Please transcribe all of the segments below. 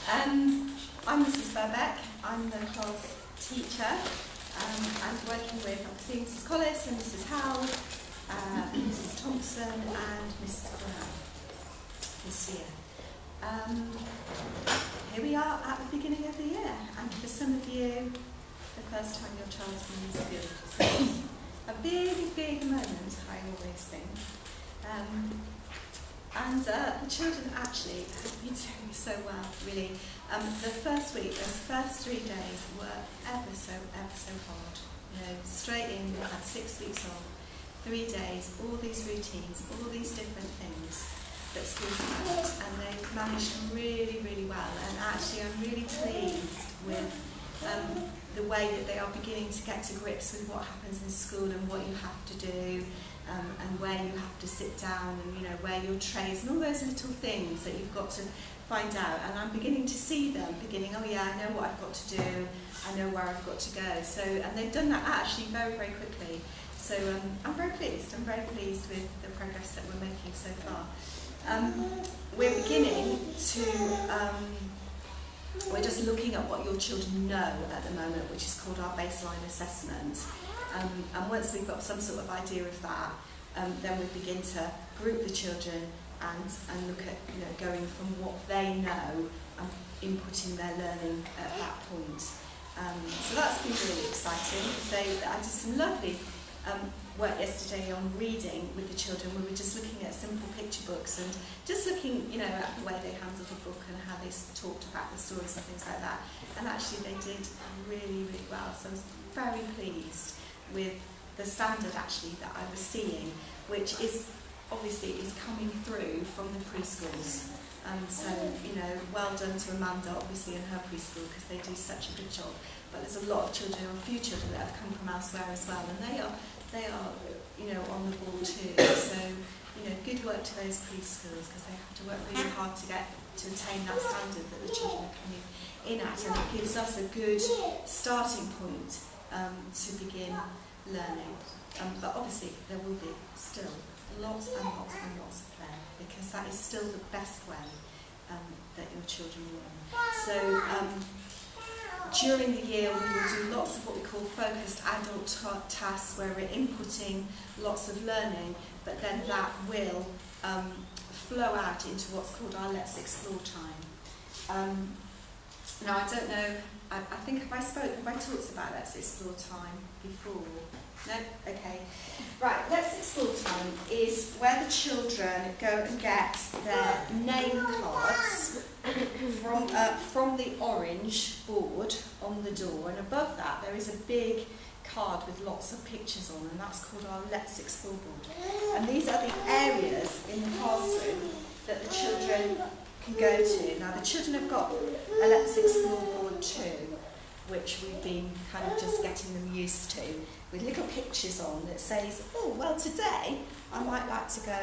I'm Mrs. Burbeck. I'm the class teacher and working with obviously Mrs. Collis and Mrs. Howell, Mrs. Thompson and Mrs. Brown this year. Here we are at the beginning of the year, and for some of you, the first time your child's been in school. So it's a big moment, I always think. The children actually have been doing so well, really. The first week, those first 3 days were ever so hard. You know, straight in at 6 weeks old, 3 days, all these routines, all these different things that schools had, and they've managed really well. And actually, I'm really pleased with the way that they are beginning to get to grips with what happens in school and what you have to do. And where you have to sit down, and you know where your trays and all those little things that you've got to find out. And I'm beginning to see them oh yeah, I know what I've got to do, I know where I've got to go. So, and they've done that actually very quickly. So I'm very pleased with the progress that we're making so far. We're beginning to, we're just looking at what your children know at the moment, which is called our baseline assessment. And once we've got some sort of idea of that, then we begin to group the children and look at, you know, going from what they know and inputting their learning at that point. So that's been really exciting. So I did some lovely work yesterday on reading with the children. We were just looking at simple picture books and just looking, you know, at the way they handled the book and how they talked about the stories and things like that. And actually they did really well. So I was very pleased with the standard actually that I was seeing, which is obviously is coming through from the preschools. So, you know, well done to Amanda obviously in her preschool, because they do such a good job. But there's a lot of children, or a few children that have come from elsewhere as well, and they are, you know, on the ball too. So, you know, good work to those preschools, because they have to work really hard to attain that standard that the children are coming in at, and it gives us a good starting point to begin learning. But obviously there will be still lots of play, because that is still the best way that your children learn. So during the year we will do lots of what we call focused adult tasks, where we're inputting lots of learning, but then that will flow out into what's called our Let's Explore time. Now I don't know, I think have I talked about Let's Explore time before? No? Okay. Right, Let's Explore time is where the children go and get their name cards from the orange board on the door, and above that there is a big card with lots of pictures on, and that's called our Let's Explore board. And these are the areas in the classroom that the children can go to. Now the children have got a Let's Explore board too, which we've been kind of just getting them used to, with little pictures on that says, oh, well today I might like to go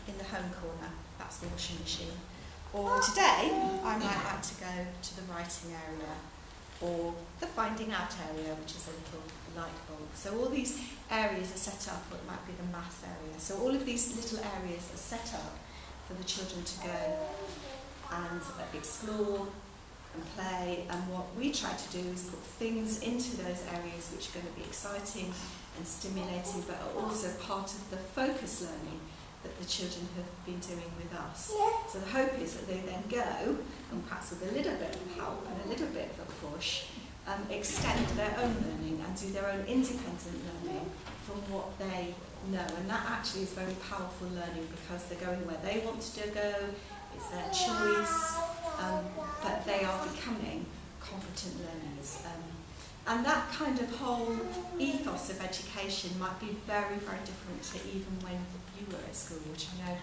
in the home corner, that's the washing machine. Or today I might like to go to the writing area, or the finding out area, which is a little light bulb. So all these areas are set up, or it might be the maths area. So all of these little areas are set up for the children to go and explore and play, and what we try to do is put things into those areas which are going to be exciting and stimulating, but are also part of the focus learning that the children have been doing with us. So the hope is that they then go, and perhaps with a little bit of help and a little bit of a push, extend their own learning and do their own independent learning from what they know. And that actually is very powerful learning, because they're going where they want to go, it's their choice, but they are becoming competent learners. And that kind of whole ethos of education might be very different to even when you were at school, which I know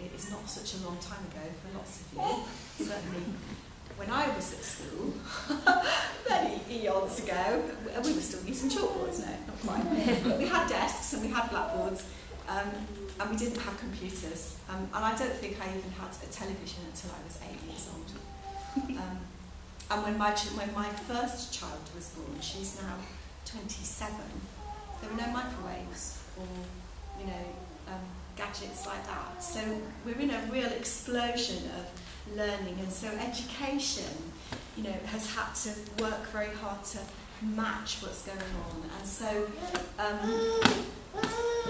it is not such a long time ago for lots of you. Certainly when I was at school, many eons ago, we were still using chalkboards, no, not quite. But we had desks and we had blackboards, and we didn't have computers. And I don't think I even had a television until I was 8 years old. And when my first child was born, she's now 27, there were no microwaves or, you know, gadgets like that. So we're in a real explosion learning, and so education, you know, has had to work very hard to match what's going on. And so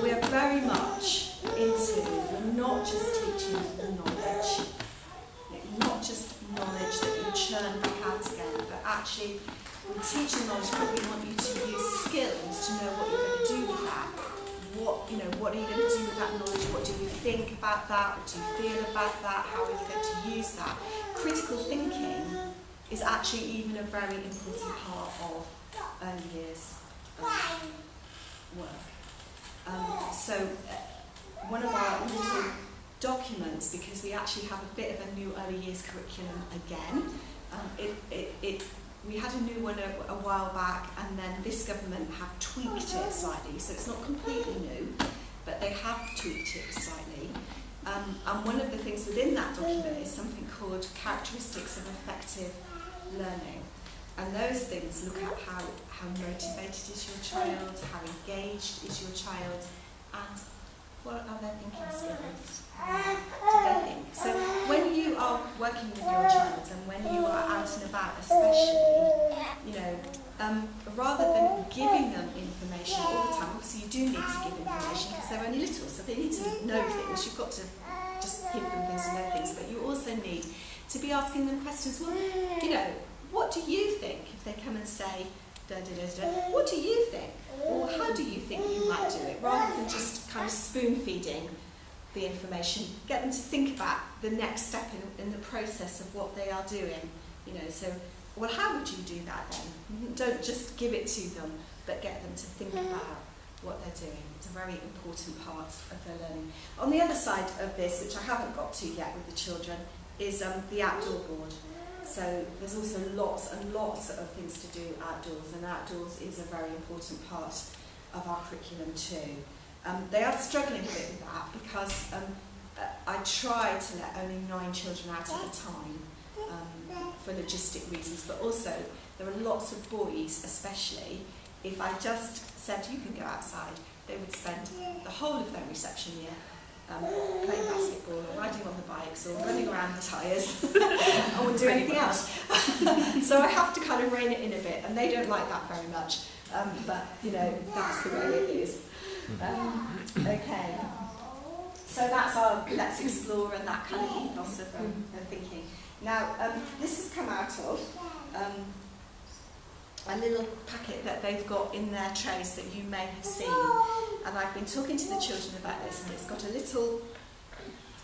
we are very much into, we're not just teaching knowledge, not just knowledge that you churn back out again, but actually we teach you knowledge, but we want you to use skills to know what you're going to do with that. What are you going to do with that knowledge? What do you think about that? What do you feel about that? How are you going to use that? Critical thinking is actually even a very important part of early years work. One of our little documents, because we actually have a bit of a new early years curriculum again. We had a new one a while back, and then this government have tweaked it slightly, so it's not completely new, but they have tweaked it slightly. And one of the things within that document is something called characteristics of effective learning. And those things look at how motivated is your child, how engaged is your child, and what are their thinking skills? Do they think? So when you are working with your child, and when you are out and about especially, rather than giving them information all the time, obviously you do need to give information because they're only little, so they need to know things. You've got to just give them things and know things, but you also need to be asking them questions. Well, what do you think if they come and say, da, da, da, da, what do you think? Or how do you think you might do it? Rather than just kind of spoon feeding the information, get them to think about the next step in the process of what they are doing. Well, how would you do that then? Don't just give it to them, but get them to think about what they're doing. It's a very important part of their learning. On the other side of this, which I haven't got to yet with the children, is the outdoor board. So there's also lots and lots of things to do outdoors, and outdoors is a very important part of our curriculum too. They are struggling a bit with that because I try to let only 9 children out at a time for logistic reasons, but also there are lots of boys, especially, if I just said you can go outside, they would spend the whole of their reception year playing basketball or riding on the bikes or running around the tyres. I wouldn't do anything else. So I have to kind of rein it in a bit, and they don't like that very much, but that's the way it is. Okay, so that's our let's explore and that kind of ethos of thinking. Now, this has come out of a little packet that they've got in their trays that you may have seen, and I've been talking to the children about this, and it's got a little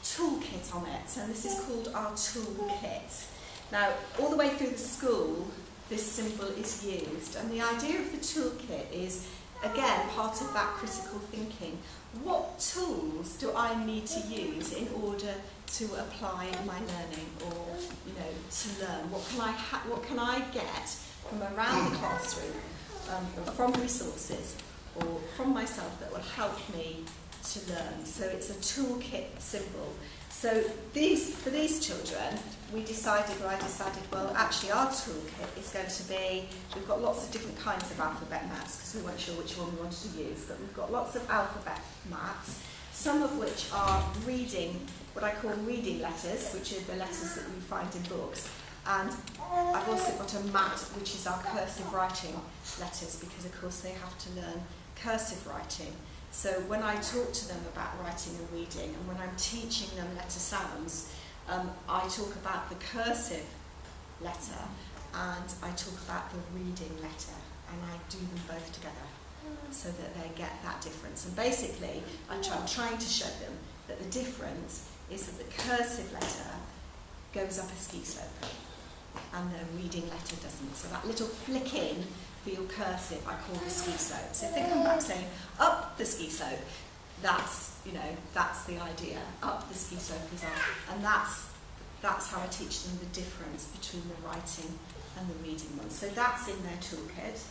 toolkit on it, and this is called our toolkit. Now, all the way through the school, this symbol is used, and the idea of the toolkit is, again, part of that critical thinking. What tools do I need to use in order to apply my learning, or to learn? What can I get from around the classroom, or from resources, or from myself that will help me to learn? So it's a toolkit symbol. So for these children, I decided, well, actually our toolkit is going to be, we've got lots of different kinds of alphabet mats because we weren't sure which one we wanted to use, but we've got lots of alphabet mats, some of which are reading, what I call reading letters, which are the letters that we find in books. And I've also got a mat which is our cursive writing letters, because of course they have to learn cursive writing. So when I talk to them about writing and reading, and when I'm teaching them letter sounds, I talk about the cursive letter and I talk about the reading letter, and I do them both together so that they get that difference. And basically, I'm trying to show them that the difference is that the cursive letter goes up a ski slope and the reading letter doesn't. So that little flick in for your cursive I call the ski slope. So if they come back saying up the ski slope, that's the idea. Up the ski slope is up, and that's how I teach them the difference between the writing and the reading one. So that's in their toolkit.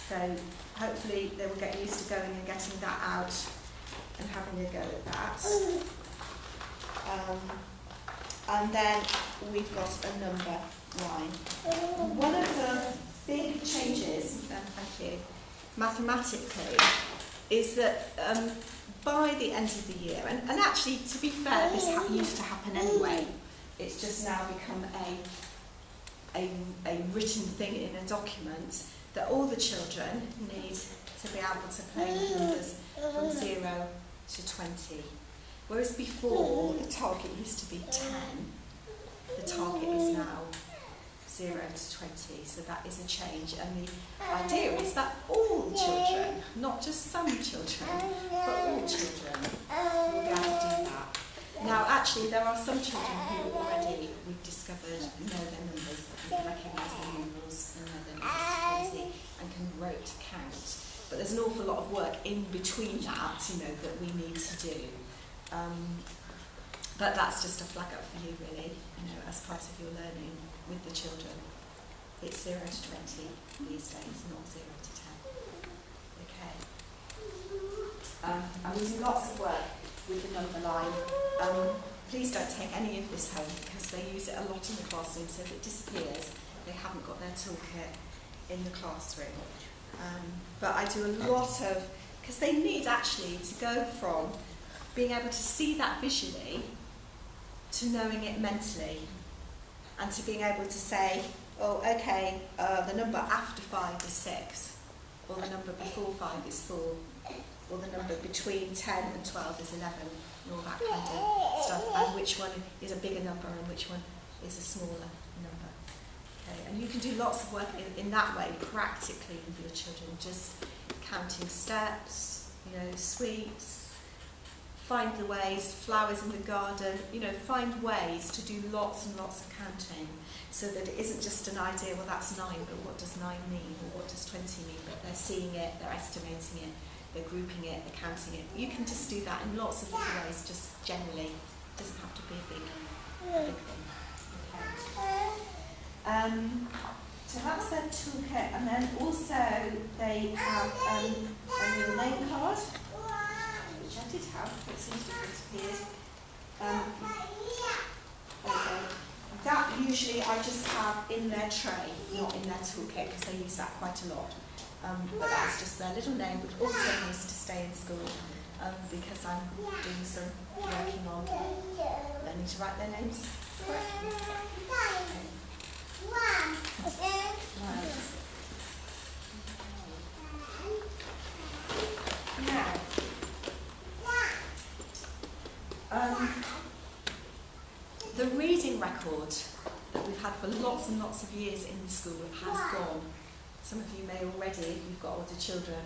So hopefully they will get used to going and getting that out and having a go at that. And then we've got a number line. One of the big changes, thank you, mathematically, is that by the end of the year, and actually, to be fair, this used to happen anyway, it's just now become a written thing in a document that all the children need to be able to play with numbers from 0 to 20. Whereas before, the target used to be 10, the target is now 0 to 20, so that is a change. And the idea is that all children, not just some children, but all children will be able to do that. Now, actually, there are some children who already, we've discovered, know their numbers, and recognise their numerals, and know their numbers to 20, and can rote count. But there's an awful lot of work in between that, that we need to do. But that's just a flag up for you, really, as part of your learning with the children. It's 0 to 20 these days, not 0 to 10. Okay. And we do lots of work with the number line. Please don't take any of this home because they use it a lot in the classroom, so if it disappears, they haven't got their toolkit in the classroom. But I do a lot of, because they need actually to go from being able to see that visually to knowing it mentally, and to being able to say, oh, okay, the number after 5 is 6, or the number before 5 is 4, or the number between 10 and 12 is 11, and all that kind of stuff, and which one is a bigger number and which one is a smaller number. Okay, and you can do lots of work in that way, practically with your children, just counting steps, sweets, find the ways, flowers in the garden, find ways to do lots and lots of counting, so that it isn't just an idea, well, that's 9, but what does 9 mean, or what does 20 mean? But they're seeing it, they're estimating it, they're grouping it, they're counting it. You can just do that in lots of different ways, just generally. It doesn't have to be a big thing. Okay. So that's their toolkit, and then also they have a little name card, which I did have, but it seems to have disappeared. Okay. That usually I just have in their tray, not in their toolkit, because they use that quite a lot. But that's just their little name, which also needs to stay in school, because I'm doing some working on learning to write their names correctly. Okay. Now, the reading record that we've had for lots and lots of years in the school has gone. Some of you may already, if you've got older children,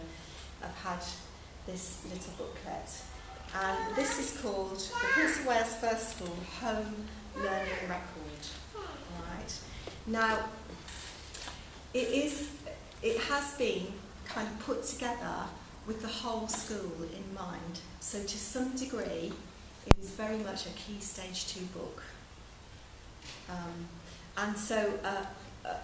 have had this little booklet. And this is called the Prince of Wales First School Home Learning Record. Right. Now, it has been kind of put together with the whole school in mind. So to some degree, it is very much a Key Stage 2 book. And so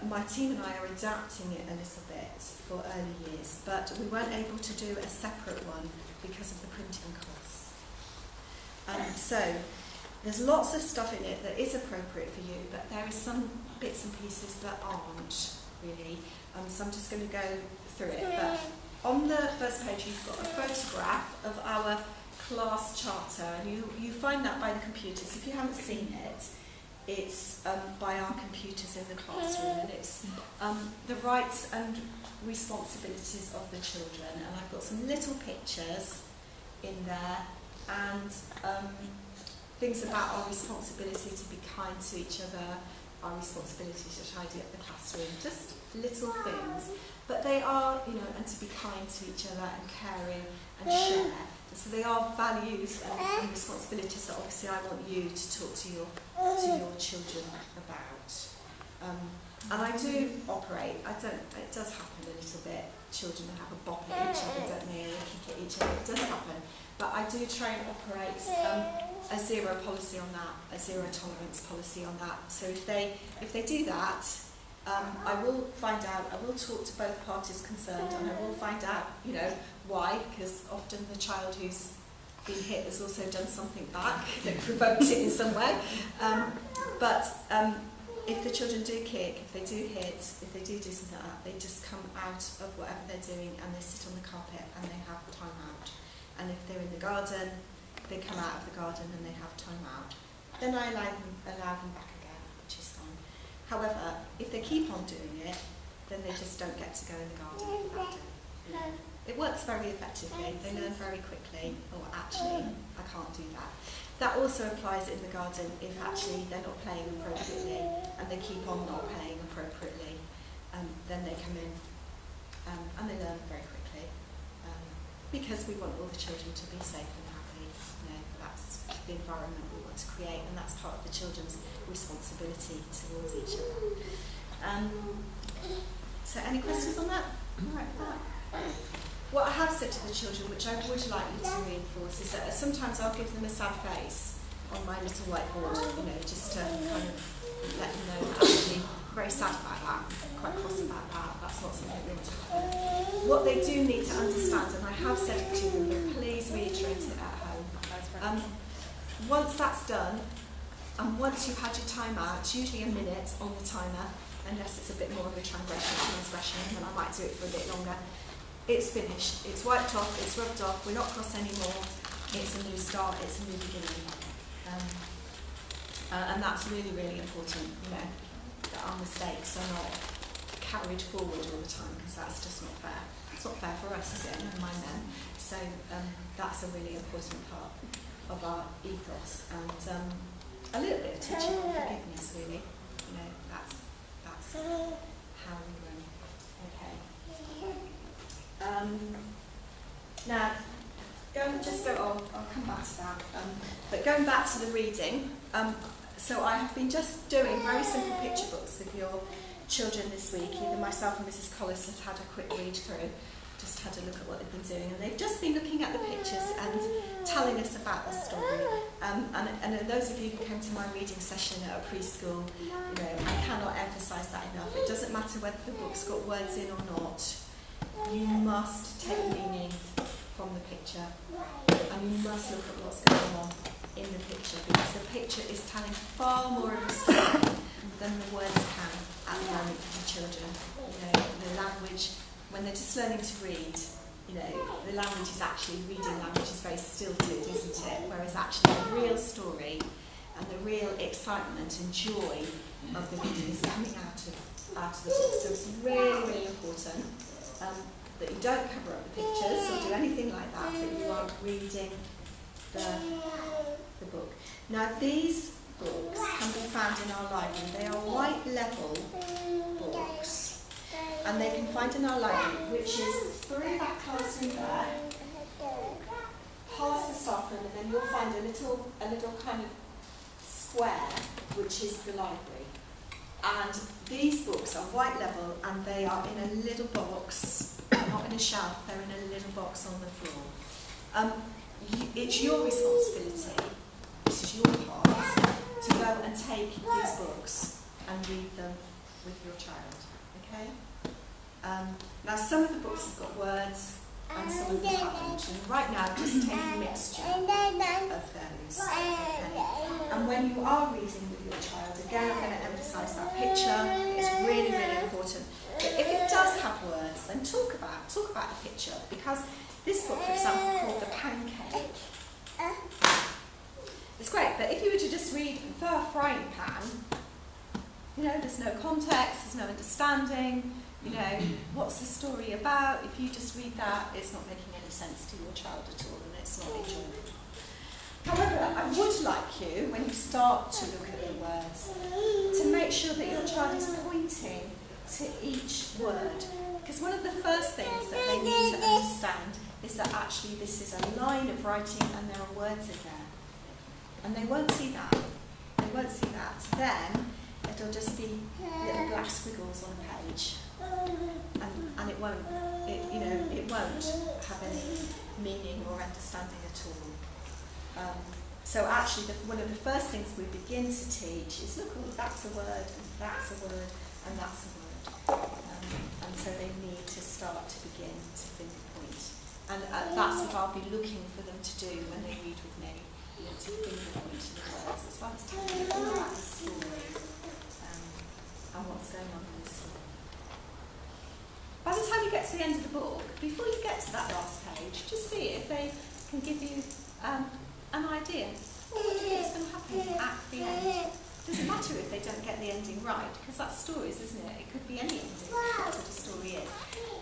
my team and I are adapting it a little bit for early years, but we weren't able to do a separate one because of the printing costs. So there's lots of stuff in it that is appropriate for you, but there are some bits and pieces that aren't really. So I'm just going to go through it. But on the first page, you've got a photograph of our class charter, and you find that by the computers. If you haven't seen it, it's by our computers in the classroom, and it's the rights and responsibilities of the children. And I've got some little pictures in there, and things about our responsibility to be kind to each other, our responsibility to tidy up the classroom, just little things. But they are, and to be kind to each other and caring and share. So they are values and responsibilities that obviously I want you to talk to your children about. And I do operate, it does happen a little bit. Children have a bop at each other, don't they, and they kick at each other. It does happen. But I do try and operate a zero policy on that, a zero tolerance policy on that. So if they do that, I will find out, I will talk to both parties concerned, and I will find out, why, because often the child who's been hit has also done something back that provoked it in some way. But if the children do kick, if they do hit, if they do something like that, they just come out of whatever they're doing and they sit on the carpet and they have time out. And if they're in the garden, they come out of the garden and they have time out. then I allow them back again, which is fine. However, if they keep on doing it, then they just don't get to go in the garden for that day. It works very effectively. They learn very quickly, oh, actually, I can't do that. That also applies in the garden if actually they're not playing appropriately and they keep on not playing appropriately. Then they come in and they learn very quickly. Because we want all the children to be safe and happy. You know, that's the environment we want to create, and that's part of the children's responsibility towards each other. So any questions on that? All right, what I have said to the children, which I would like you to reinforce, is that sometimes I'll give them a sad face on my little whiteboard, you know, just to kind of let them know that actually I'm very sad about that, quite cross about that, that's not something we want to happen. What they do need to understand, and I have said it to them, but please reiterate it at home. Once that's done, and once you've had your time out, it's usually a minute on the timer, unless it's a bit more of a transgression, then I might do it for a bit longer. It's finished, it's wiped off, it's rubbed off, we're not cross anymore, it's a new start, it's a new beginning. And that's really, really important, you know, that our mistakes are not carried forward all the time, because that's just not fair. It's not fair for us, is it? Never mind them. So that's a really important part of our ethos, and a little bit of teaching on forgiveness, really. You know, that's how we run. Okay. Now, I'll come back to that. But going back to the reading, so I have been just doing very simple picture books with your children this week. Either myself and Mrs. Collis has had a quick read through, just had a look at what they've been doing, and they've just been looking at the pictures and telling us about the story. And those of you who came to my reading session at a preschool, you know, I cannot emphasise that enough. It doesn't matter whether the book's got words in or not. You must take meaning from the picture, and you must look at what's going on in the picture, because the picture is telling far more of a story than the words can at the moment for the children. You know, the language, when they're just learning to read, you know, the language is actually, reading language is very stilted, isn't it? Whereas actually the real story and the real excitement and joy of the reading is coming out of the book. So it's really, really important that you don't cover up the pictures or do anything like that, but you are reading the book. Now these books can be found in our library. They are white level books, and they can find in our library, which is through that classroom there, past the staff room, and then you'll find a little kind of square, which is the library. And these books are white level, and they are in a little box, not in a shelf, they're in a little box on the floor. It's your responsibility, this is your part, to go and take these books and read them with your child, okay? Now some of the books have got words and some of them haven't, and right now just take a mixture of those, okay? And when you are reading with your child, again I'm going to emphasise that picture, it's really, really important. But if it does have words, then talk about the picture, because this book, for example, called The Pancake, it's great, but if you were to just read The Frying Pan, you know, there's no context, there's no understanding, you know, what's the story about? If you just read that, it's not making any sense to your child at all, and it's not enjoyable. However, I would like you, when you start to look at the words, to make sure that your child is pointing to each word. Because one of the first things that they need to understand is that actually this is a line of writing and there are words in there. And they won't see that. They won't see that. Then it'll just be little black squiggles on a page. And it won't have any meaning or understanding at all. So actually one of the first things we begin to teach is, look, that's a word, and that's a word, and that's a word. And so they need to start to begin to finger point. And that's what I'll be looking for them to do when they read with me, you know, to finger point to the words, as well as telling them all about the story and what's going on in the story. By the time you get to the end of the book, before you get to that last page, just see if they can give you an idea. What do you think is going to happen at the end? It doesn't matter if they don't get the ending right, because that's stories, isn't it? It could be any ending, that's what a story is.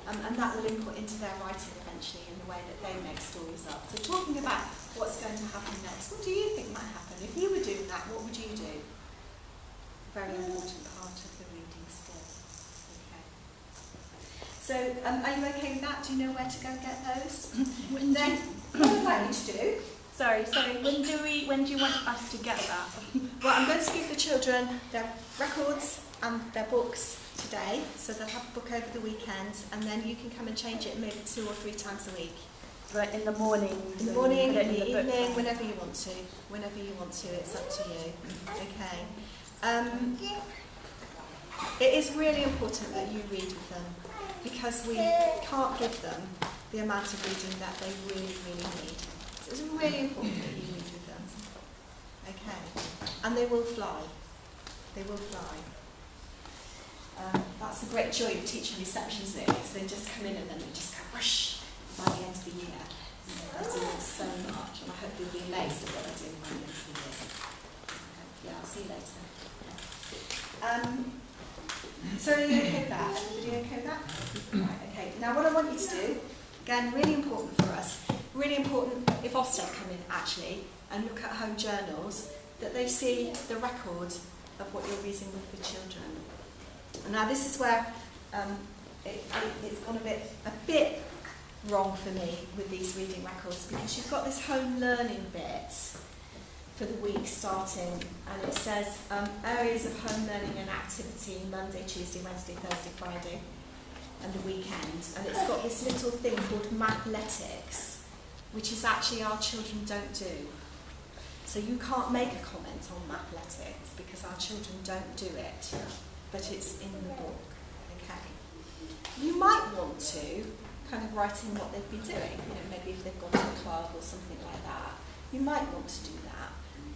And that will input into their writing eventually in the way that they make stories up. So talking about what's going to happen next, what do you think might happen? If you were doing that, what would you do? Very important part of the reading skill. Okay. So, are you okay with that? Do you know where to go and get those? Then, what I'd like you to do... Sorry, when do you want us to get that? Well, I'm going to give the children their records and their books today, so they'll have a book over the weekend, and then you can come and change it maybe 2 or 3 times a week. Right, in the morning? In the morning, in the evening, whenever you want to. Whenever you want to, it's up to you. Okay. It is really important that you read with them, because we can't give them the amount of reading that they really, really need. So it's really important that you read with them. Okay. And they will fly. They will fly. That's the great joy of teaching reception, isn't it? Because they just come in and then they just go whoosh by the end of the year. They're doing so much, and I hope you'll be amazed at what they're doing by the end of the year. Yeah, I'll see you later. So are you okay with that? Everybody okay with that? Right, okay. Now what I want you to do, again, really important for us, really important if Ofsted come in actually and look at home journals, that they see the record of what you're reading with the children. And now this is where it's gone a bit wrong for me with these reading records, because you've got this home learning bit for the week starting, and it says areas of home learning and activity Monday, Tuesday, Wednesday, Thursday, Friday and the weekend, and it's got this little thing called mathletics, which is actually our children don't do. So you can't make a comment on mathletics because our children don't do it, but it's in the book. Okay. You might want to kind of write in what they've been doing, maybe if they've gone to a club or something like that. You might want to do that,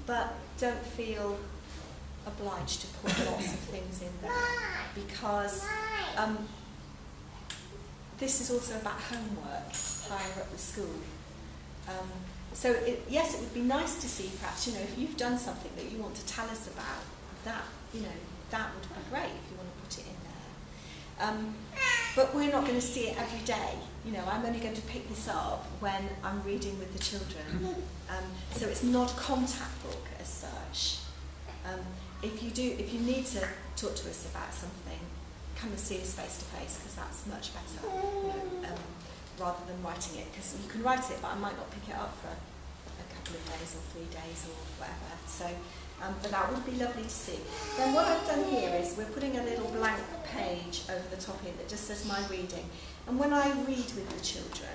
but don't feel obliged to put lots of things in there, because this is also about homework higher up the school. So yes, it would be nice to see, perhaps, if you've done something that you want to tell us about, that would be great if you want to put it in there. But we're not going to see it every day. I'm only going to pick this up when I'm reading with the children. So it's not a contact book as such. If you need to talk to us about something, come and see us face to face, because that's much better, rather than writing it, because you can write it, but I might not pick it up for a couple of days or 3 days or whatever. So, but that would be lovely to see. Then what I've done here is we're putting a little blank page over the top here that just says my reading. And when I read with the children,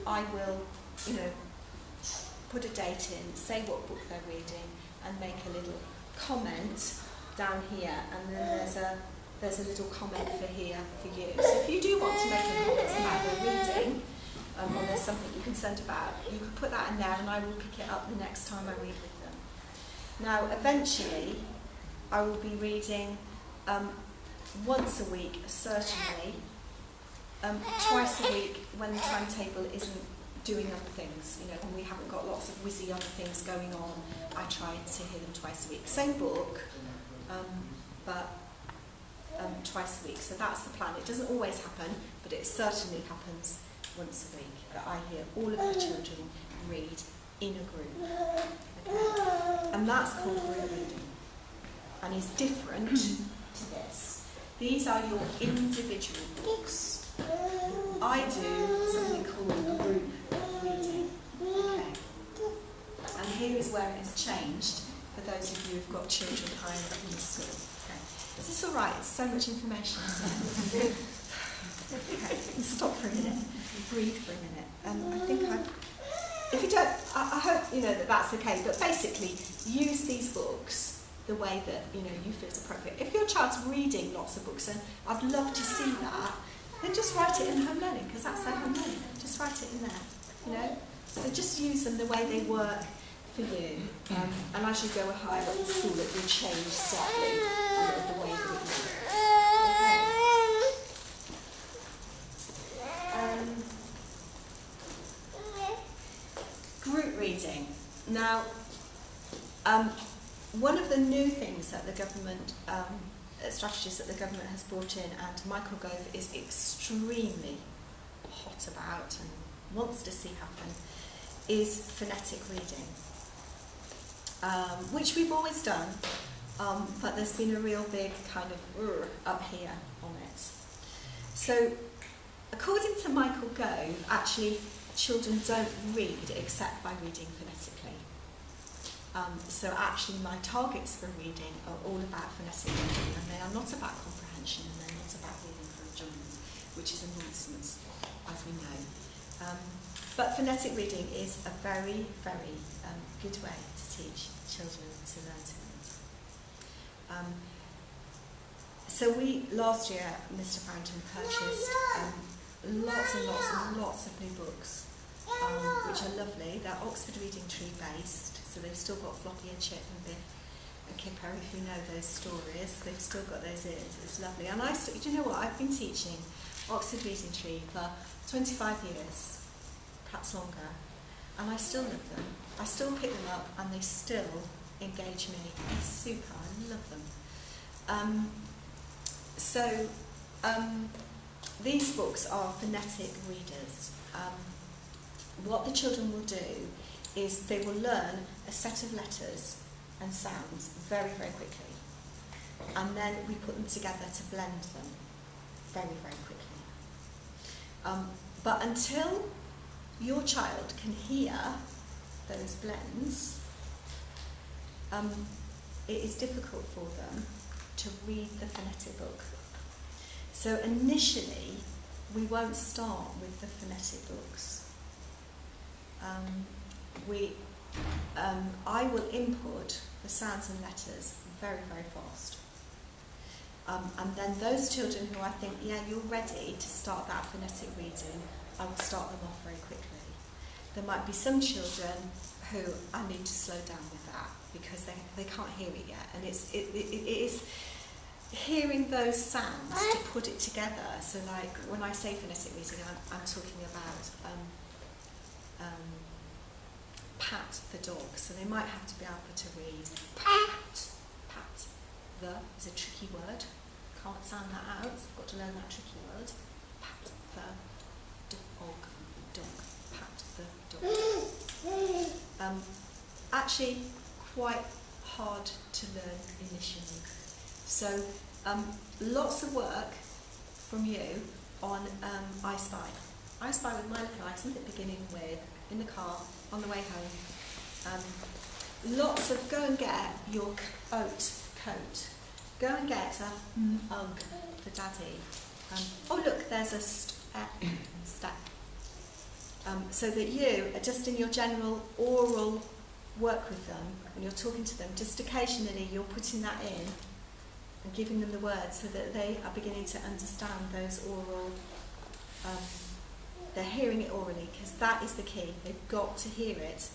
I will, put a date in, say what book they're reading, and make a little comment down here, and then there's a little comment for here for you. So if you do want to make a comment about their reading, or there's something you're concerned about, you can put that in there, and I will pick it up the next time I read with them. Now, eventually, I will be reading once a week, certainly, twice a week when the timetable isn't doing other things. When we haven't got lots of whizzy other things going on, I try to hear them twice a week. Same book, but twice a week. So that's the plan. It doesn't always happen, but it certainly happens once a week that I hear all of the children read in a group. Okay? And that's called group reading, and is different to this. These are your individual books. I do something called group reading. Okay? And here is where it has changed for those of you who've got children higher up in the school. Okay. Is this all right? It's so much information, isn't it? Okay, stop for a minute. Breathe for a minute. I think if you don't, I hope that that's okay. But basically, use these books the way that you feel is appropriate. If your child's reading lots of books, and I'd love to see that, then just write it in home learning, because that's their home learning. Just write it in there. So just use them the way they work for you. And as you go higher up the school, it will change slightly the way that it works. Okay. Group reading. Now, One of the new things that the government, strategies that the government has brought in, and Michael Gove is extremely hot about and wants to see happen, is phonetic reading, which we've always done, but there's been a real big kind of up here on it. So, according to Michael Gove, actually children don't read except by reading phonetically. So actually my targets for reading are all about phonetic reading, and they are not about comprehension, and they're not about reading for enjoyment, which is a nonsense, as we know. But phonetic reading is a very, very good way to teach children to learn to read. So we, last year, Mr. Farrington purchased lots and lots and lots of new books, which are lovely. They're Oxford Reading Tree based, so they've still got Floppy and Chip and Biff and Kipper, if you know those stories. They've still got those in. It's lovely. And do you know what? I've been teaching Oxford Reading Tree for 25 years, perhaps longer, and I still love them. I still pick them up and they still engage me. They're super. I love them. These books are phonetic readers. What the children will do is they will learn a set of letters and sounds very, very quickly. And then we put them together to blend them very, very quickly. But until your child can hear those blends, it is difficult for them to read the phonetic book. So initially, we won't start with the phonetic books. I will input the sounds and letters very, very fast. And then those children who I think, yeah, you're ready to start that phonetic reading, I will start them off very quickly. There might be some children who I need to slow down with that because they can't hear it yet. And it is hearing those sounds to put it together. So like when I say phonetic reading, I'm talking about pat the dog. So they might have to be able to read pat. The is a tricky word. Can't sound that out. I've got to learn that tricky word. Pat the dog. Pat the dog. Actually, quite hard to learn initially. So, lots of work from you on I Spy. I Spy with my little eyes, something beginning with, in the car, on the way home. Lots of go and get your oat coat. Go and get a mug for Daddy. Oh look, there's a step. So that you are just in your general oral work with them, when you're talking to them, just occasionally you're putting that in and giving them the words so that they are beginning to understand those oral, they're hearing it orally, because that is the key. They've got to hear it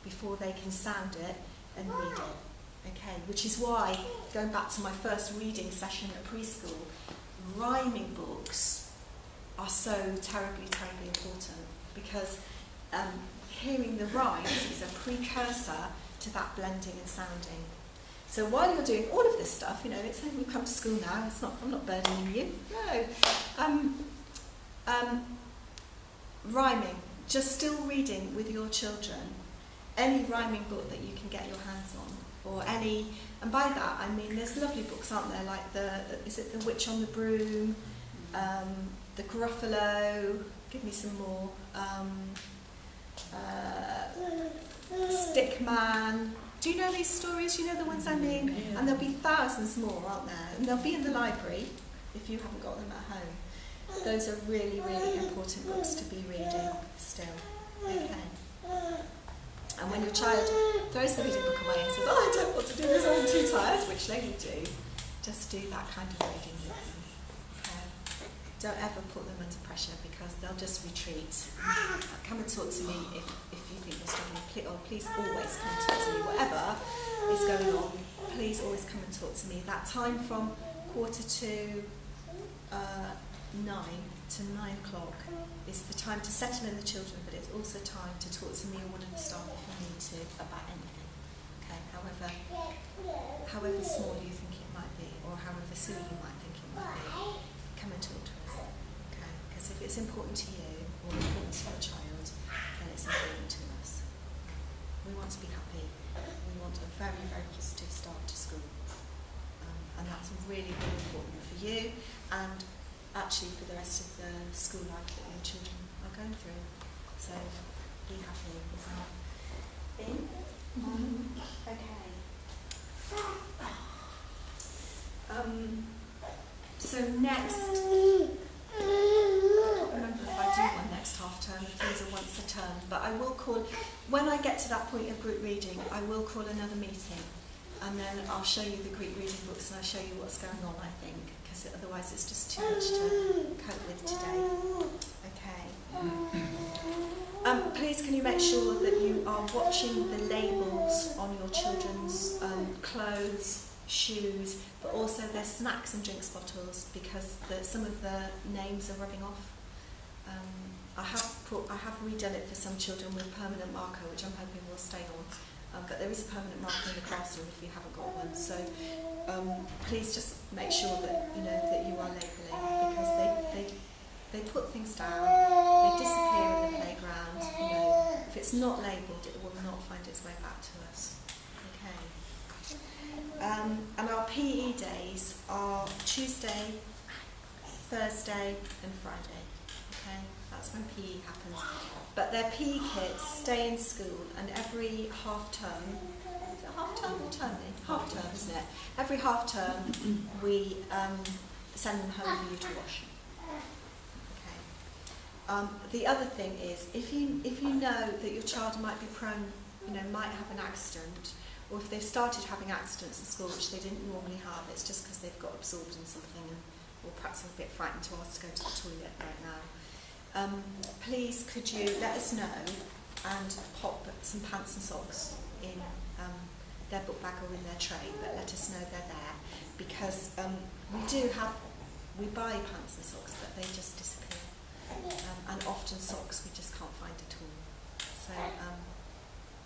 before they can sound it and read it. Okay, which is why, going back to my first reading session at preschool, rhyming books are so terribly, terribly important, because hearing the rhymes is a precursor to that blending and sounding. So while you're doing all of this stuff, you know, it's like we've come to school now, I'm not burdening you, no. Rhyming, just still reading with your children, any rhyming book that you can get your hands on, or any, and by that I mean there's lovely books, aren't there, like is it The Witch on the Broom, The Gruffalo, give me some more, Stickman. Do you know these stories? You know the ones I mean? Yeah. And there'll be thousands more, aren't there? And they'll be in the library if you haven't got them at home. Those are really, really important books to be reading still. Okay. And when your child throws the reading book away and says, oh, I don't want to do this, I'm too tired, which they will do, just do that kind of reading with them. Okay. Don't ever put them under pressure because they'll just retreat. Come and talk to me if you think you're struggling. Please always come and talk to me. Whatever is going on, please always come and talk to me. That time from 8:45 to 9 to 9 o'clock is the time to settle in the children, but it's also time to talk to me or one of the staff if you need to about anything. Okay. okay, however small you think it might be, or however silly you might think it might be, come and talk to us, okay? Because if it's important to you, or important to your child, then it's important to us. We want to be happy. We want a very, very positive start to school. And that's really, really important for you, and actually for the rest of the school life that your children are going through. So be happy with that thing. Okay. So next, I can't remember if I do one next half term, if things are once a term, but I will call, when I get to that point of group reading, I will call another meeting, and then I'll show you the Greek reading books and I'll show you what's going on, I think, because otherwise it's just too much to cope with today. Okay. Please can you make sure that you are watching the labels on your children's clothes, shoes, but also their snacks and drinks bottles, because some of the names are rubbing off. I have redone it for some children with permanent marker, which I'm hoping will stay on. But there is a permanent marker in the classroom if you haven't got one. So please just make sure that you know that you are labelling, because they put things down, they disappear in the playground. You know, if it's not labelled, it will not find its way back to us. And our PE days are Tuesday, Thursday and Friday. Okay, that's when PE happens. But their PE kits stay in school, and every half term, is it half term or termly? Half term, isn't it? Every half term we send them home for you to wash. Okay. The other thing is, if you know that your child might be prone, might have an accident, or if they've started having accidents at school which they didn't normally have, it's just because they've got absorbed in something, or perhaps are a bit frightened to ask to go to the toilet right now. Please could you let us know and pop some pants and socks in their book bag or in their tray, but let us know they're there, because we buy pants and socks, but they just disappear, and often socks we just can't find at all. So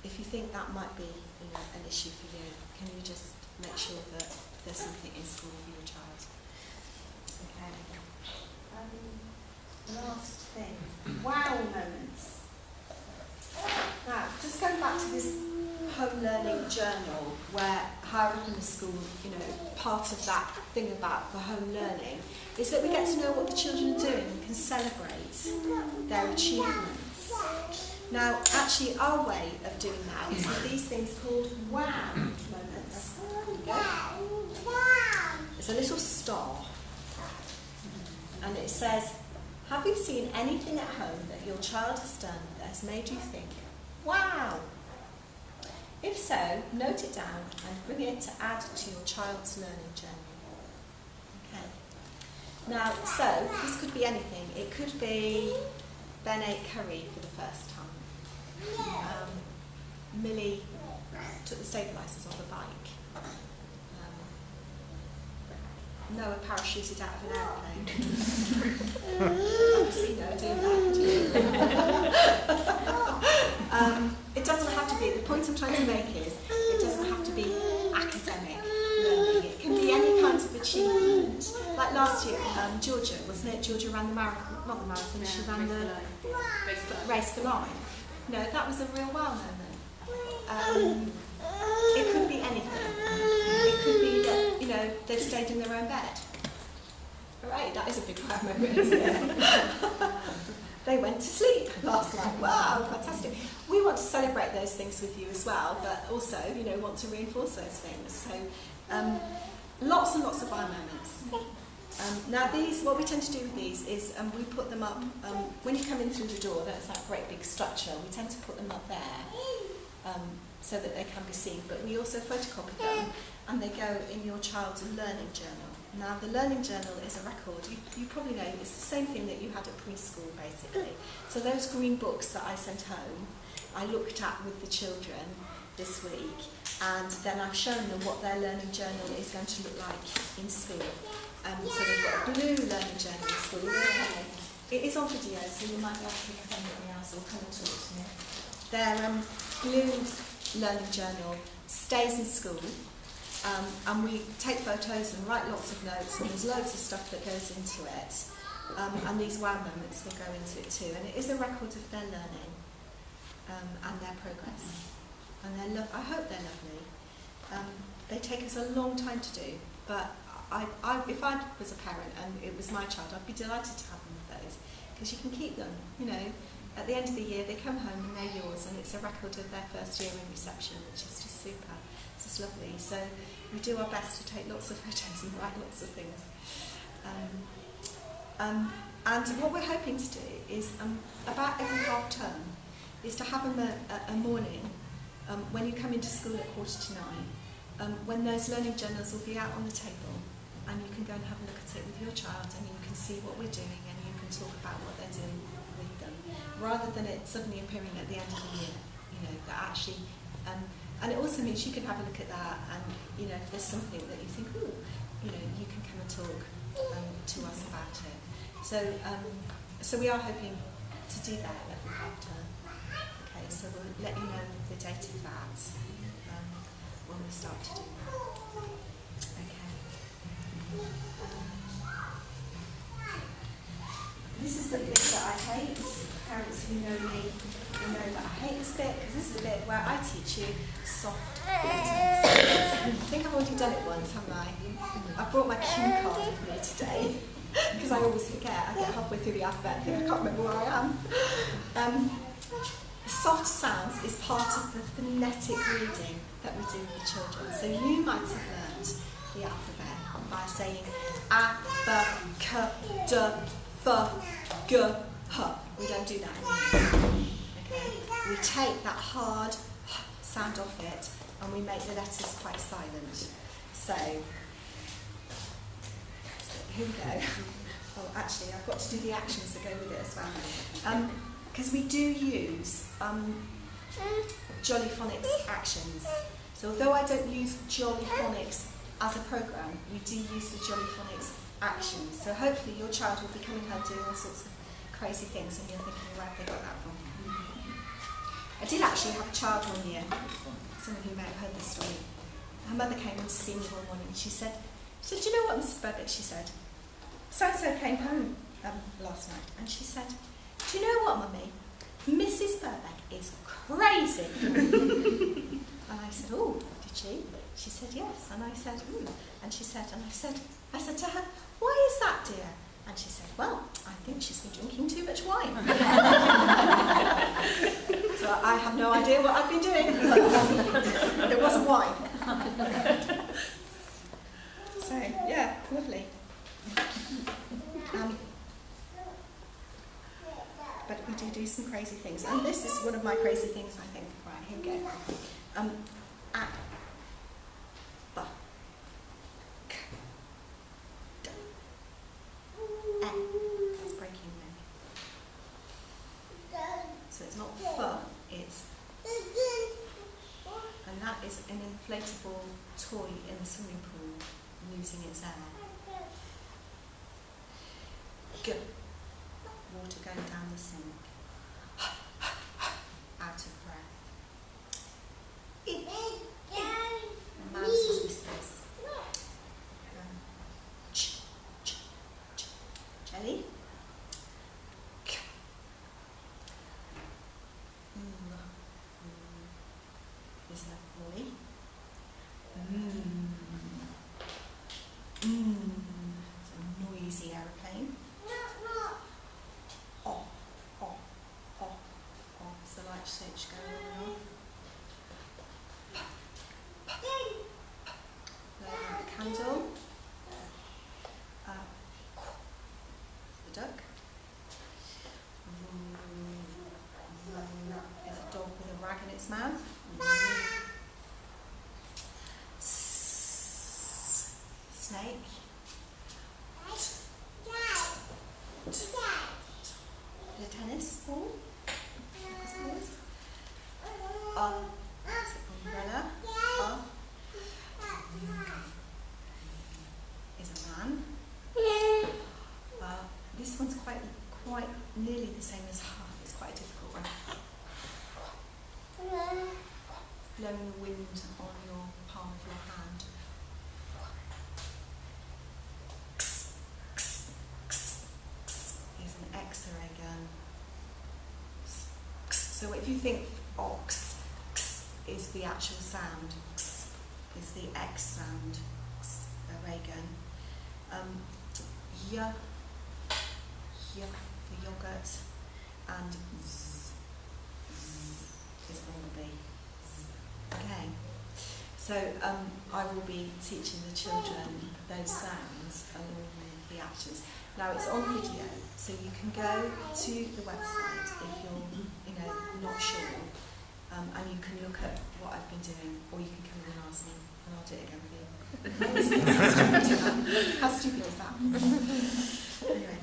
if you think that might be an issue for you, can you just make sure that there's something in school for your child? Okay. Last thing, wow moments. Now, just going back to this home learning journal, where higher up in the school, part of that thing about the home learning is that we get to know what the children are doing and can celebrate their achievements. Now, actually, our way of doing that is with these things called wow moments. There's a little star, and it says, have you seen anything at home that your child has done that has made you think, wow? If so, note it down and bring it to add to your child's learning journey. Okay. Now, so, this could be anything. It could be Ben ate curry for the first time. Millie took the stabilisers off a bike. Noah parachuted out of an aeroplane. Obviously, no, do that. It doesn't have to be, the point I'm trying to make is, it doesn't have to be academic learning. It can be any kind of achievement. Like last year, Georgia, wasn't it? Georgia ran the marathon, not the marathon, she ran the race for life. No, that was a real wow moment. It could be anything. It could be that, they've stayed in their own bed. Right, that is a big wow moment, isn't it? They went to sleep last night. Wow, fantastic. We want to celebrate those things with you as well, but also, want to reinforce those things. So, lots and lots of wow moments. Now these, what we tend to do with these is we put them up, when you come in through the door, that's that great big structure, we tend to put them up there so that they can be seen, but we also photocopy them and they go in your child's learning journal. Now the learning journal is a record, you probably know it's the same thing that you had at preschool basically. So those green books that I sent home, I looked at with the children this week, and then I've shown them what their learning journal is going to look like in school. So they've got a blue learning journal in school. It is on video, so you might be able to pick up anything else or come and talk to me. They're blue learning journal stays in school, and we take photos and write lots of notes, and there's loads of stuff that goes into it, and these wow moments will go into it too, and it is a record of their learning and their progress, and I hope they're lovely. They take us a long time to do, but if I was a parent and it was my child, I'd be delighted to have them with those, because you can keep them, you know. At the end of the year, they come home and they're yours, and it's a record of their first year in reception, which is just super. It's just lovely. So we do our best to take lots of photos and write lots of things. And what we're hoping to do is, about every half term, is to have a morning when you come into school at 8:45, when those learning journals will be out on the table, and you can go and have a look at it with your child, and you can see what we're doing, and you can talk about what they're doing with them, rather than it suddenly appearing at the end of the year. You know, that actually, and it also means you can have a look at that, and you know, if there's something that you think, ooh, you know, you can come and talk to us about it. So we are hoping to do that every half term. Okay, so we'll let you know the date of that when we start to do that. Okay. This is the bit that I hate. Parents who know me will know that I hate this bit, because this is the bit where I teach you soft letters. I think I've already done it once, haven't I? I brought my cue card with me today, because I always forget. I get halfway through the alphabet and think I can't remember where I am. Soft sounds is part of the phonetic reading that we do with the children. So you might have learned the alphabet by saying a, b, k, d, f, g, h. We don't do that anymore. Okay? We take that hard sound off it and we make the letters quite silent. So here we go. Oh, actually, I've got to do the actions that go with it as well. Because we do use Jolly Phonics actions. So although I don't use Jolly Phonics as a programme, we do use the Jolly Phonics actions. So hopefully your child will be coming home doing all sorts of crazy things and you're thinking, where have they got that from? I did actually have a child one year, some of you may have heard this story. Her mother came in to see me one morning and she said, do you know what, Mrs. Burbitt? She said, so-and-so came home last night, and she said, do you know what, Mummy? Mrs. Burbeck is crazy. And I said, oh, did she? She said, yes. And I said, And she said, I said to her, why is that, dear? And she said, well, I think she's been drinking too much wine. So I have no idea what I've been doing. It wasn't wine. So, yeah, lovely. But we do some crazy things. And this is one of my crazy things, I think. Right, here we go. A, b, k, d, e. That's breaking then. So it's not f, it's. And that is an inflatable toy in the swimming pool using its air. G. Water going down the sink. Out of breath. E. Mouse's whiskers. Ch. Jelly. K. Is that boy? It's a noisy aeroplane. It's the light switch going on and off. Blowing out the candle. The duck. Is a dog with a rag in its mouth. Snake. The tennis ball. Umbrella. Is a man. This one's quite nearly the same as half. It's quite a difficult one. Blow Reagan. So if you think ox, x is the actual sound, x is the X sound, Reagan. Y for yogurt, and z is bumblebee. Okay. So I will be teaching the children those sounds along with the actions. Now it's on video, so you can go to the website if you're not sure, and you can look at what I've been doing, or you can come in and ask me, and I'll do it again for you. How stupid is that? Anyway.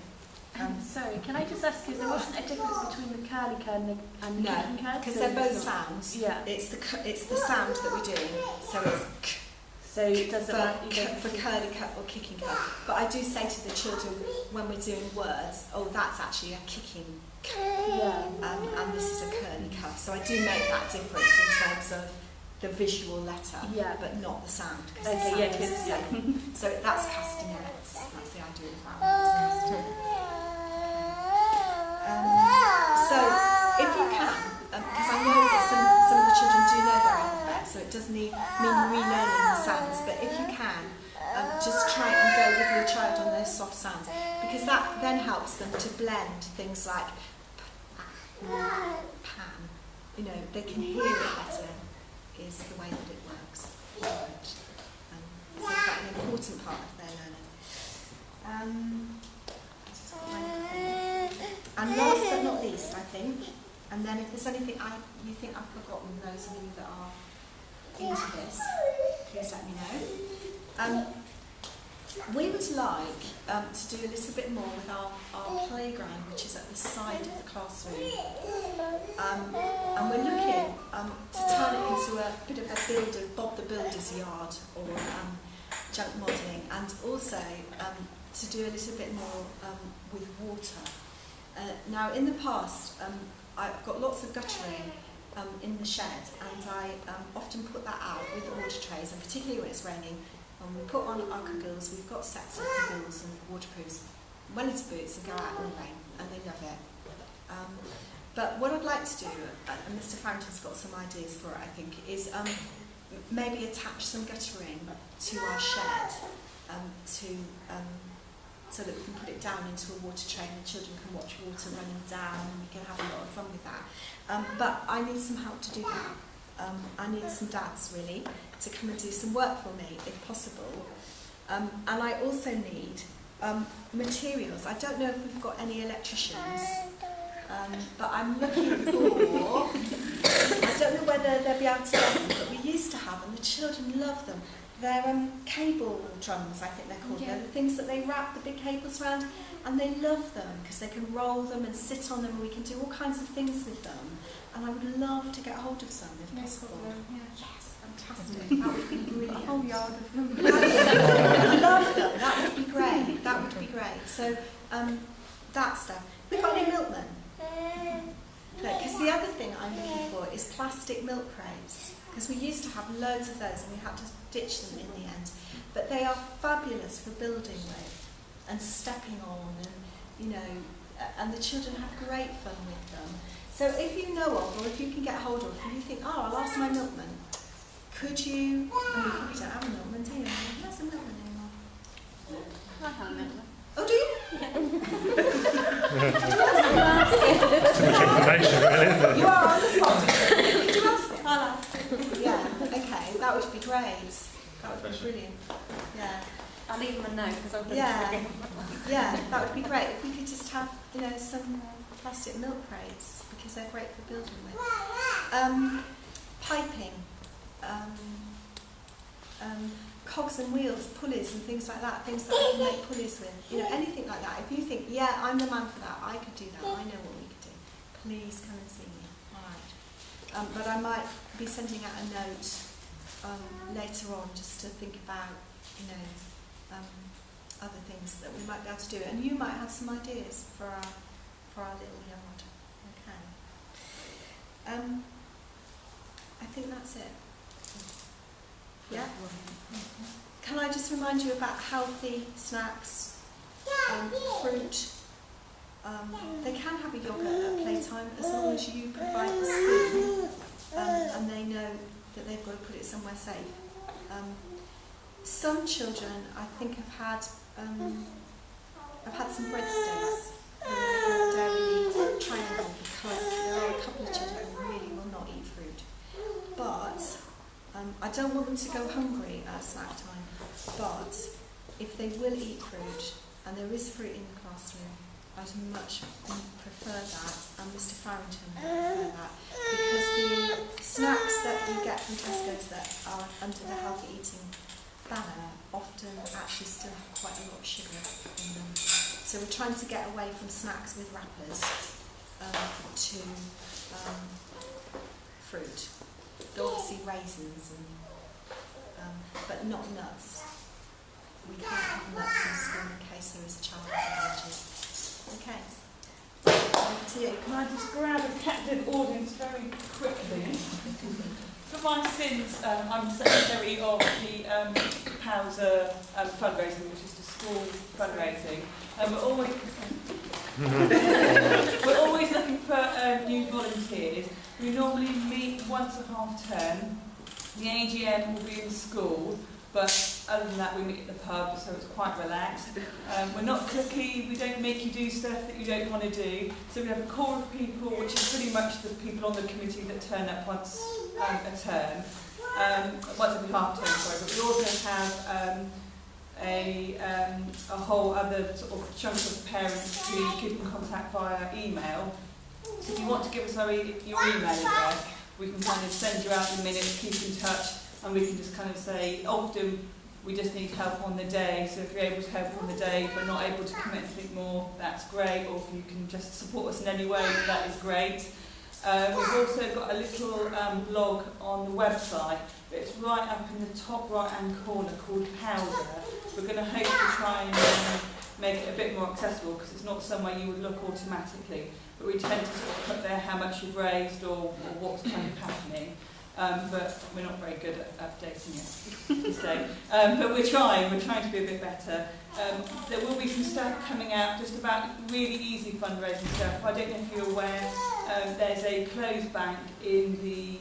Sorry, can I just ask you, there wasn't a difference between the curly cur and the kicking cur? Because they're both sounds. Yeah. It's the sound that we're doing. So it's k. So it doesn't matter for curly cur or kicking cur. But I do say to the children when we're doing words, oh, that's actually a kicking cur. Yeah. And this is a curly cur. So I do make that difference in terms of the visual letter, but not the sound. Okay, the sound is the same. So that's castanets. That's the idea of that. So, if you can, because I know that some of the children do know their alphabet, so it does mean relearning the sounds, but if you can, just try and go with your child on those soft sounds, because that then helps them to blend things like pan. They can hear it better, is the way that it works. So that's an important part of their learning. And last but not least, I think, and then if there's anything you think I've forgotten, those of you that are into this, please let me know. We would like to do a little bit more with our playground, which is at the side of the classroom. And we're looking to turn it into a bit of a Bob the Builder's yard, or junk modelling, and also to do a little bit more with water. Now, in the past, I've got lots of guttering in the shed, and I often put that out with the water trays, and particularly when it's raining, we put on our cagoule. We've got sets of cagoules and waterproofs, well into boots, and go out in the rain, and they love it. But what I'd like to do, and Mr. Farrington's got some ideas for it, I think, is maybe attach some guttering to our shed so that we can put it down into a water tray and the children can watch water running down, and we can have a lot of fun with that. But I need some help to do that. I need some dads, really, to come and do some work for me, if possible. And I also need materials. I don't know if we've got any electricians, but I'm looking for, I don't know whether they'll be able to get them, but we used to have, and the children love them. They're cable drums, I think they're called. Yeah. They're the things that they wrap the big cables around, and they love them because they can roll them and sit on them, and we can do all kinds of things with them. And I would love to get hold of some if possible. Yes, fantastic. That would be brilliant. A whole yard of them. I love them. That would be great. That would be great. So that stuff. We've got any milkmen. Because the other thing I'm looking for is plastic milk crates. Because we used to have loads of those and we had to ditch them in the end. But they are fabulous for building with and stepping on, and and the children have great fun with them. So if you know of, or if you can get hold of, and you think, oh, I'll ask my milkman, could you? And we probably don't have a milkman, do you? There's a milkman anymore. I have a milkman. Oh, do you? Too much information, really, isn't it? You are on the spot. Could you ask him? I'll ask him. Yeah, okay, that would be great. That would be brilliant. Yeah. I'll leave him a note because I'll put Yeah, yeah, that would be great. If we could just have, some plastic milk crates, because they're great for building with. Piping, cogs and wheels, pulleys and things like that, things that I can make pulleys with, anything like that. If you think, yeah, I'm the man for that, I could do that, I know what we could do, please come and see me. All right. But I might be sending out a note later on just to think about, other things that we might be able to do, and you might have some ideas for our little yard. Okay. I think that's it. Yeah. Can I just remind you about healthy snacks, fruit, they can have a yogurt at playtime as long as you provide the spoon and they know that they've got to put it somewhere safe. Some children, I think, have had some breadsticks in a dairy triangle because there are a couple of children who really will not eat fruit. But I don't want them to go hungry at snack time. But if they will eat fruit, and there is fruit in the classroom, I'd much prefer that, and Mr. Farrington would prefer that, because the snacks that you get from Tesco's that are under the healthy eating banner often actually still have quite a lot of sugar in them. So we're trying to get away from snacks with wrappers to fruit. There are obviously raisins, but not nuts. We can't have nuts in school in case there is a child with allergy. Okay. Over to you. Can I just grab a captive audience very quickly? For my sins, I'm secretary of the Powser fundraising, which is the school fundraising. We're always looking for new volunteers. We normally meet once a half term. The AGM will be in school, but other than that we meet at the pub, so it's quite relaxed. We're not cookie, we don't make you do stuff that you don't want to do. So we have a core of people, which is pretty much the people on the committee that turn up once a term. Once every half term, sorry. But we also have a whole other sort of chunk of parents who keep in contact via email. So if you want to give us your email address, we can kind of send you out the minutes, keep in touch, and we can just kind of say, often we just need help on the day, so if you're able to help on the day but not able to commit anything more, that's great, or if you can just support us in any way, that is great. We've also got a little blog on the website, but it's right up in the top right hand corner called Powder. We're going to hope to try and make it a bit more accessible, because it's not somewhere you would look automatically, but we tend to sort of put there how much you've raised or what's kind of happening. But we're not very good at updating it, so. But we're trying to be a bit better. There will be some stuff coming out just about really easy fundraising stuff. I don't know if you're aware, there's a clothes bank in the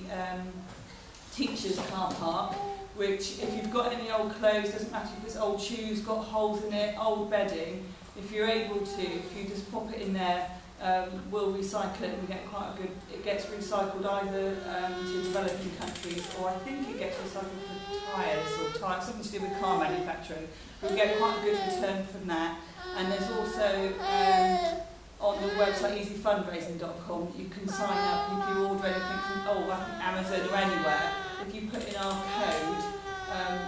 teachers' car park, which if you've got any old clothes, doesn't matter if it's old shoes, got holes in it, old bedding, if you're able to, if you just pop it in there, we'll recycle it and we get quite a good, it gets recycled either to developing countries, or I think it gets recycled for tyres, something to do with car manufacturing. We'll get quite a good return from that. And there's also on the website easyfundraising.com you can sign up, and if you order anything from I think Amazon or anywhere, if you put in our code,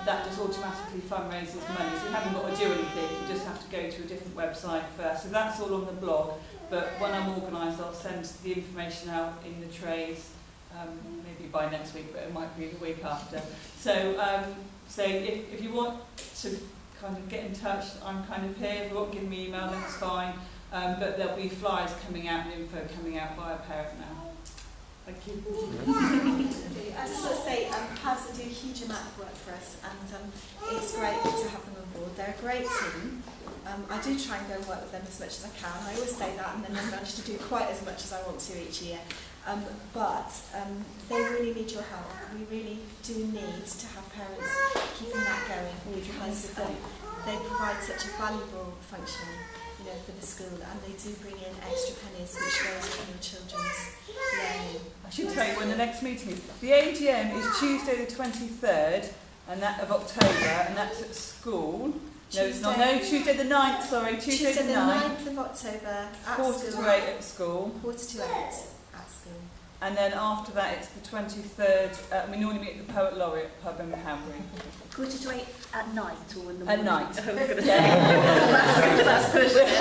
that just automatically fundraises money. So you haven't got to do anything, you just have to go to a different website first. So that's all on the blog. But when I'm organised, I'll send the information out in the trays, maybe by next week, but it might be the week after. So, if you want to kind of get in touch, I'm kind of here. If you want to give me an email, that's fine. But there'll be flyers coming out and info coming out via parent now. Thank you. I just want to say, Powser do a huge amount of work for us, and it's great to have them on board. They're a great team. I do try and go and work with them as much as I can. I always say that, and then I manage to do quite as much as I want to each year. But they really need your help. We really do need to have parents keeping that going, because they provide such a valuable function, for the school, and they do bring in extra pennies, which goes in your children's learning. I should tell you when the next meeting is. The AGM is Tuesday the 23rd of October, and that's at school. No, it's not. No, Tuesday the 9th, sorry. Tuesday the 9th of October at Quarter to 8 at school. Quarter to 8 at school. And then after that, it's the 23rd. We normally meet at the Poet Laureate pub in Hanbury. Quarter to 8 at night or in the morning? At night. I was going to say. That's pushing it.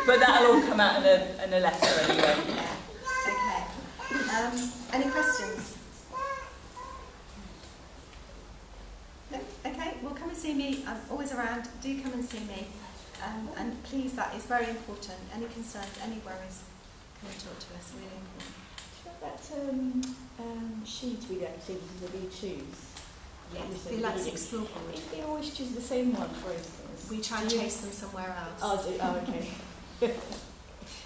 But that'll all come out in a letter anyway. Yeah. Okay. Any questions? No? Okay, well, come and see me. I'm always around. Do come and see me. And please, that is very important. Any concerns, any worries, come and talk to us. Really important. That sheet with the activities that we choose. Yes, the Let's Explore board. If they always choose the same one, for instance, We try and chase them somewhere else. Oh, okay.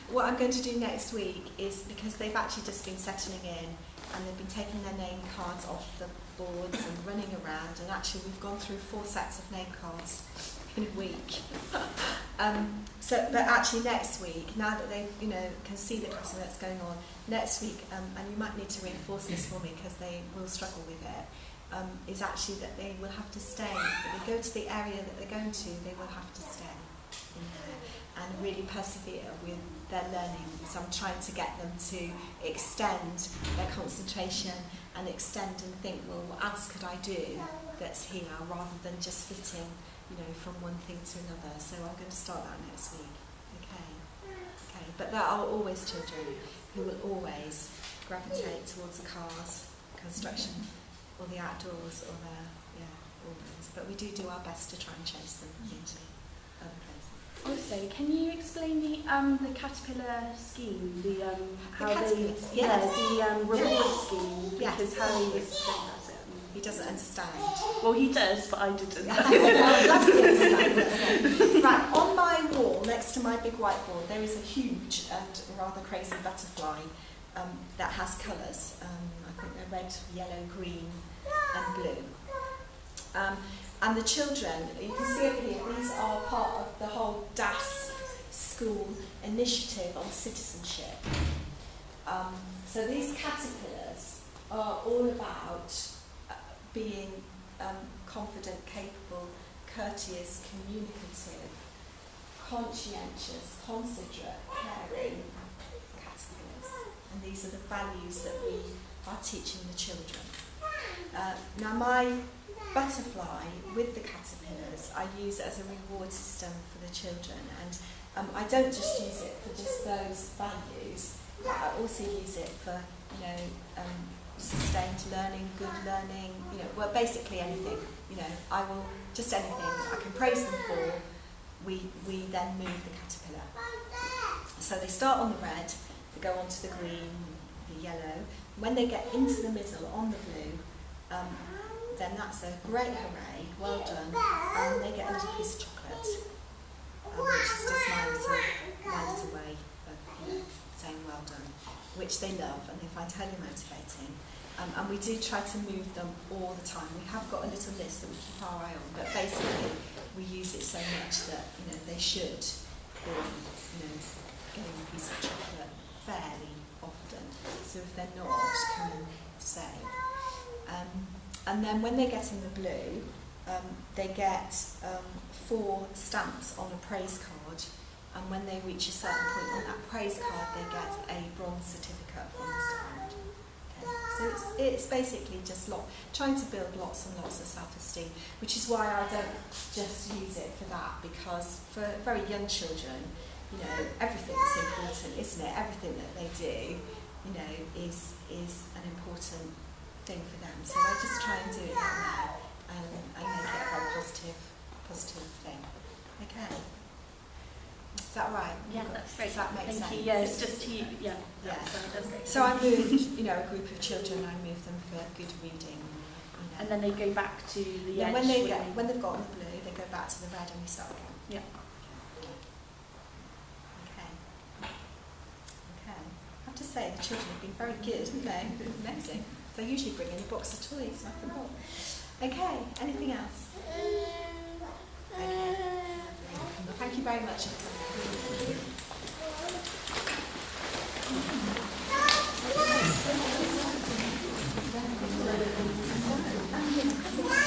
What I'm going to do next week is, because they've actually just been settling in and they've been taking their name cards off the boards and running around, and actually we've gone through 4 sets of name cards in a week. But actually next week, now that they can see the pattern that's going on, next week, and you might need to reinforce this for me because they will struggle with it, is actually that they will have to stay. If they go to the area that they're going to, they will have to stay in there and really persevere with their learning. So I'm trying to get them to extend their concentration and extend and think, well, what else could I do that's here, rather than just fitting, from one thing to another. So I'm going to start that next week. Okay. But there are always children who will always gravitate towards the cars, construction, or the outdoors, or always. But we do our best to try and chase them into other places. Also, can you explain the caterpillar scheme, the reward scheme? Because Harry was saying that's it. He doesn't understand. Well, he does, but I didn't. Right, on my wall, next to my big whiteboard, there is a huge and rather crazy butterfly that has colours. I think they're red, yellow, green, and blue. And the children, you can see over here, these are part of the whole DAS school initiative on citizenship. So these caterpillars are all about being confident, capable, courteous, communicative, conscientious, considerate, caring caterpillars. And these are the values that we are teaching the children. Now my butterfly with the caterpillars I use as a reward system for the children, and I don't just use it for just those values, but I also use it for sustained learning, good learning, well, basically anything, I will, just anything I can praise them for, we then move the caterpillar. So they start on the red, they go on to the green, the yellow. When they get into the middle on the blue, then that's a great hooray, well done, and they get a little piece of chocolate, which is just my little way of saying well done, which they love and they find highly motivating. And we do try to move them all the time. We have got a little list that we keep our eye on, but basically we use it so much that they should be getting a piece of chocolate fairly often. So if they're not, come and say. And then when they get in the blue, they get 4 stamps on a praise card, and when they reach a certain point on that praise card, they get a bronze certificate from the stand. So it's basically just trying to build lots and lots of self-esteem, which is why I don't just use it for that, because for very young children, everything is important, isn't it? Everything that they do, is an important thing for them. So I just try and do it that way, and make it a very positive thing. Okay. Is that right? Yeah, that's great. Does that make sense? Thank you. Yeah, it's just Yeah. That's great. So I moved, a group of children, I moved them for good reading. And then they go back to the edge. When they've got on the blue, they go back to the red and we start again. Yeah. Okay. I have to say, the children have been very good, haven't they? Amazing. They usually bring in a box of toys, I forgot. Okay, anything else? Okay. Well, thank you very much. Thank you.